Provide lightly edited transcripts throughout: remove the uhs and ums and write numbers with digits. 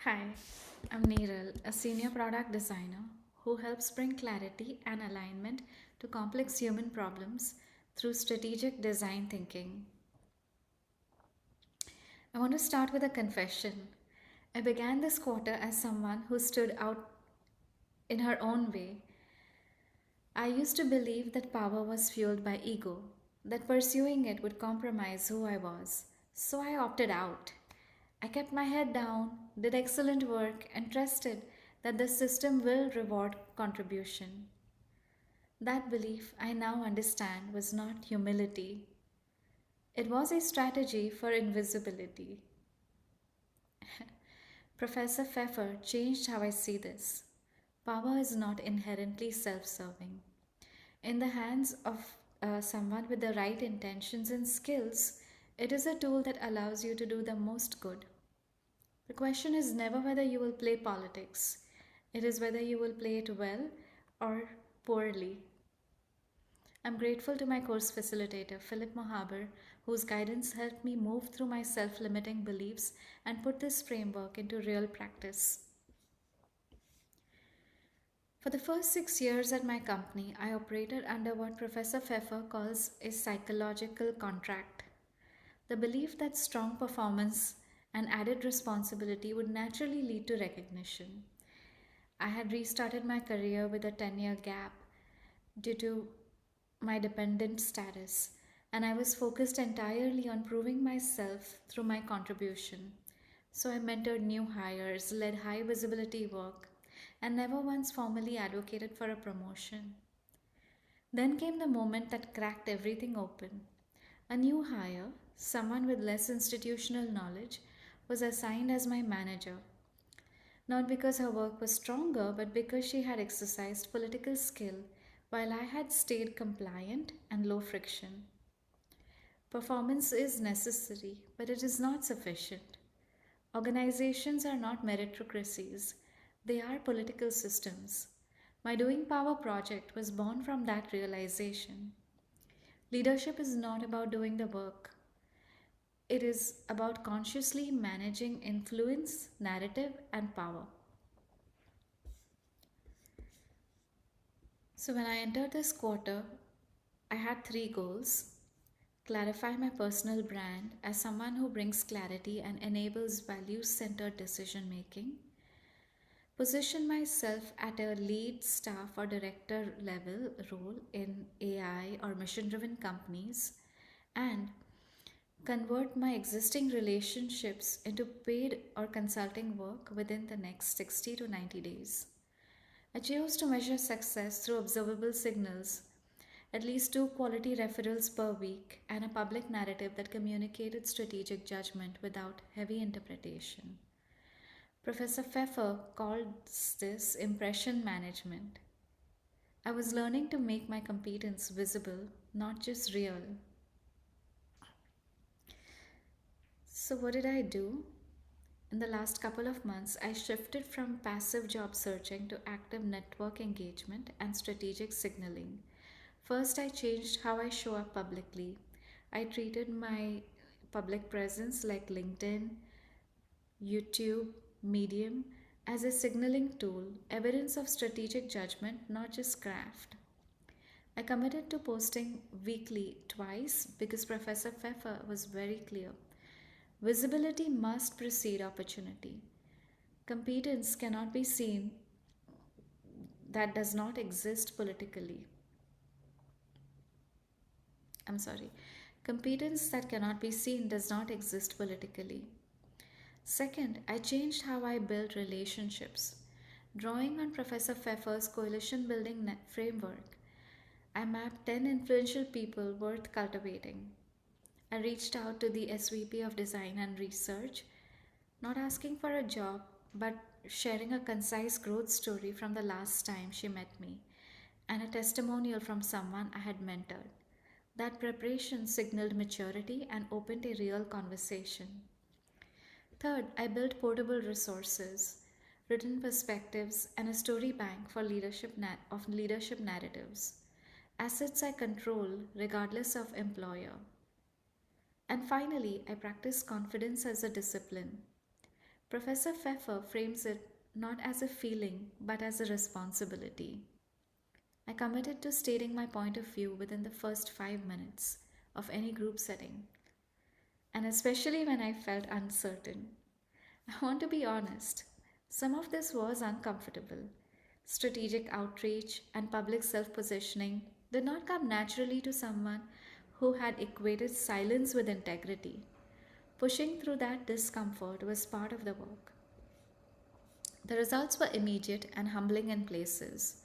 Hi, I'm Niral, a senior product designer who helps bring clarity and alignment to complex human problems through strategic design thinking. I want to start with a confession. I began this quarter as someone who stood out in her own way. I used to believe that power was fueled by ego, that pursuing it would compromise who I was. So I opted out. I kept my head down, did excellent work, and trusted that the system will reward contribution. That belief, I now understand, was not humility. It was a strategy for invisibility. Professor Pfeffer changed how I see this. Power is not inherently self serving. In the hands of someone with the right intentions and skills, it is a tool that allows you to do the most good. The question is never whether you will play politics, it is whether you will play it well or poorly. I'm grateful to my course facilitator, Philip Mohaber, whose guidance helped me move through my self limiting beliefs and put this framework into real practice. For the first 6 years at my company, I operated under what Professor Pfeffer calls a psychological contract. The belief that strong performance and added responsibility would naturally lead to recognition. I had restarted my career with a 10-year gap due to my dependent status, and I was focused entirely on proving myself through my contribution. So I mentored new hires, led high visibility work, and never once formally advocated for a promotion. Then came the moment that cracked everything open. A new hire, someone with less institutional knowledge, was assigned as my manager, not because her work was stronger, but because she had exercised political skill while I had stayed compliant and low friction. Performance is necessary, but it is not sufficient. Organizations are not meritocracies, they are political systems. My Doing Power project was born from that realization. Leadership is not about doing the work, it is about consciously managing influence, narrative, and power. So, when I entered this quarter, I had three goals: clarify my personal brand as someone who brings clarity and enables value centered decision making, position myself at a lead staff or director level role in AI or mission driven companies, and convert my existing relationships into paid or consulting work within the next 60 to 90 days. I chose to measure success through observable signals, at least two quality referrals per week, and a public narrative that communicated strategic judgment without heavy interpretation. Professor Pfeffer calls this impression management. I was learning to make my competence visible, not just real. So, what did I do? In the last couple of months, I shifted from passive job searching to active network engagement and strategic signaling. First, I changed how I show up publicly. I treated my public presence like LinkedIn, YouTube, Medium as a signaling tool, evidence of strategic judgment, not just craft. I committed to posting weekly twice because Professor Pfeffer was very clear. Visibility must precede opportunity. Competence cannot be seen that does not exist politically. I'm sorry. Competence that cannot be seen does not exist politically. Second, I changed how I build relationships. Drawing on Professor Pfeffer's coalition building framework, I mapped 10 influential people worth cultivating. I reached out to the SVP of Design and Research, not asking for a job, but sharing a concise growth story from the last time she met me and a testimonial from someone I had mentored. That preparation signaled maturity and opened a real conversation. Third, I built portable resources, written perspectives, and a story bank for leadership narratives. Assets I control regardless of employer. And finally, I practice confidence as a discipline. Professor Pfeffer frames it not as a feeling but as a responsibility. I committed to stating my point of view within the first 5 minutes of any group setting, and especially when I felt uncertain. I want to be honest. Some of this was uncomfortable. Strategic outreach and public self positioning did not come naturally to someone who had equated silence with integrity. Pushing through that discomfort was part of the work. The results were immediate and humbling in places.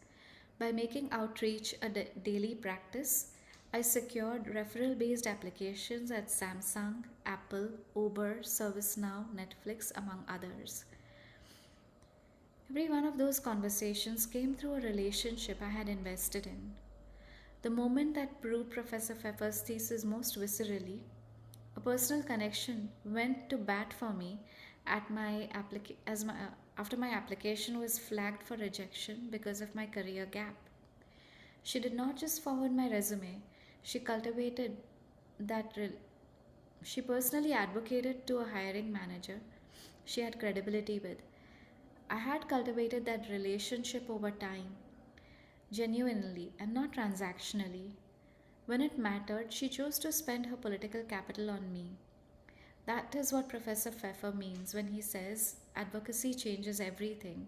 By making outreach a daily practice, I secured referral based applications at Samsung, Apple, Uber, ServiceNow, Netflix, among others. Every one of those conversations came through a relationship I had invested in. The moment that proved Professor Pfeffer's thesis most viscerally, a personal connection went to bat for me at after my application was flagged for rejection because of my career gap. She did not just forward my resume, she cultivated that she personally advocated to a hiring manager she had credibility with. I had cultivated that relationship over time, genuinely and not transactionally. When it mattered, she chose to spend her political capital on me. That is what Professor Pfeffer means when he says advocacy changes everything.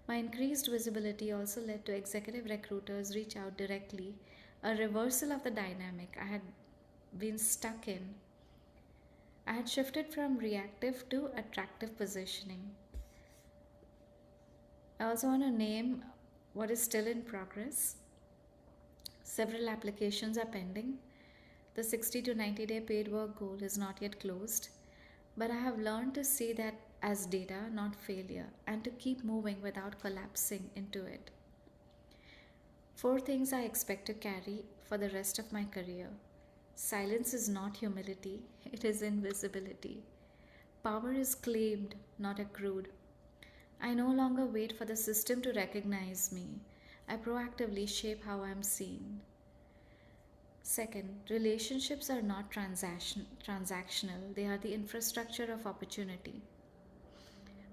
My increased visibility also led to executive recruiters reach out directly, a reversal of the dynamic I had been stuck in. I had shifted from reactive to attractive positioning. I also want to name what is still in progress. Several applications are pending. The 60 to 90-day paid work goal is not yet closed, but I have learned to see that as data, not failure, and to keep moving without collapsing into it. 4 things I expect to carry for the rest of my career. Silence is not humility, it is invisibility. Power is claimed, not accrued. I no longer wait for the system to recognize me. I proactively shape how I am seen. Second, relationships are not transactional, they are the infrastructure of opportunity.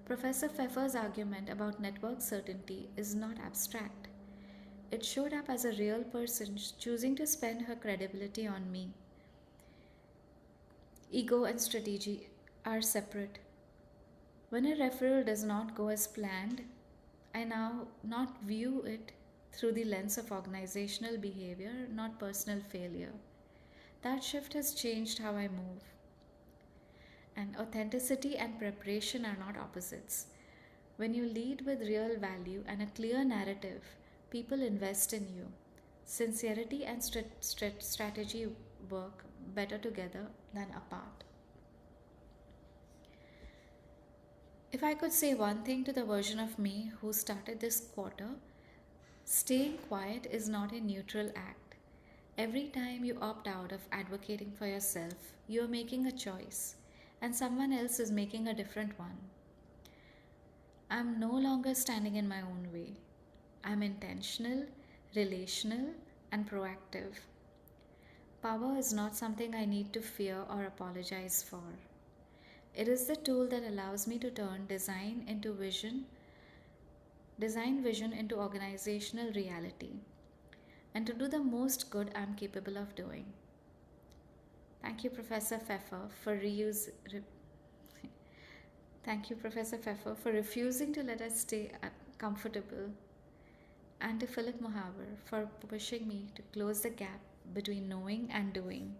Professor Pfeffer's argument about network certainty is not abstract. It showed up as a real person choosing to spend her credibility on me. Ego and strategy are separate. When a referral does not go as planned, I now not view it through the lens of organizational behavior, not personal failure. That shift has changed how I move. And authenticity and preparation are not opposites. When you lead with real value and a clear narrative, people invest in you. Sincerity and strategy work better together than apart. If I could say one thing to the version of me who started this quarter, staying quiet is not a neutral act. Every time you opt out of advocating for yourself, you are making a choice, and someone else is making a different one. I'm no longer standing in my own way. I'm intentional, relational, and proactive. Power is not something I need to fear or apologize for. It is the tool that allows me to turn design vision into organizational reality, and to do the most good I'm capable of doing. Thank you, Professor Pfeffer, Thank you, Professor Pfeffer, for refusing to let us stay comfortable, and to Philip Mohaver for pushing me to close the gap between knowing and doing.